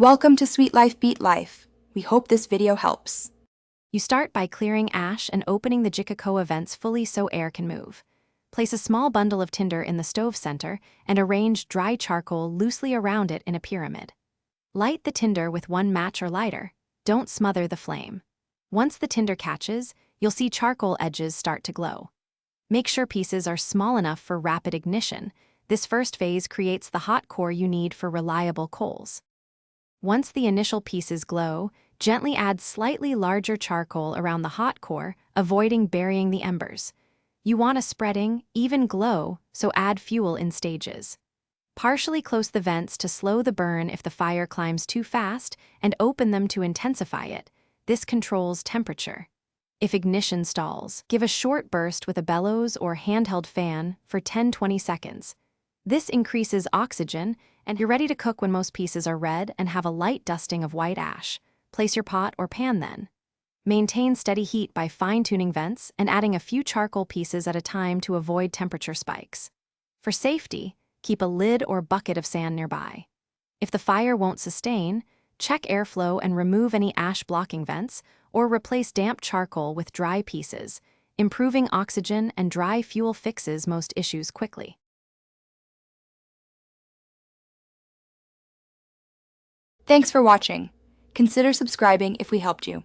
Welcome to Sweet Life Beat Life. We hope this video helps. You start by clearing ash and opening the Jikokoa vents fully so air can move. Place a small bundle of tinder in the stove center and arrange dry charcoal loosely around it in a pyramid. Light the tinder with one match or lighter. Don't smother the flame. Once the tinder catches, you'll see charcoal edges start to glow. Make sure pieces are small enough for rapid ignition. This first phase creates the hot core you need for reliable coals. Once the initial pieces glow, gently add slightly larger charcoal around the hot core, avoiding burying the embers. You want a spreading, even glow, so add fuel in stages. Partially close the vents to slow the burn if the fire climbs too fast, and open them to intensify it. This controls temperature. If ignition stalls, give a short burst with a bellows or handheld fan for 10-20 seconds. This increases oxygen, and you're ready to cook when most pieces are red and have a light dusting of white ash. Place your pot or pan then. Maintain steady heat by fine-tuning vents and adding a few charcoal pieces at a time to avoid temperature spikes. For safety, keep a lid or bucket of sand nearby. If the fire won't sustain, check airflow and remove any ash-blocking vents, or replace damp charcoal with dry pieces. Improving oxygen and dry fuel fixes most issues quickly. Thanks for watching. Consider subscribing if we helped you.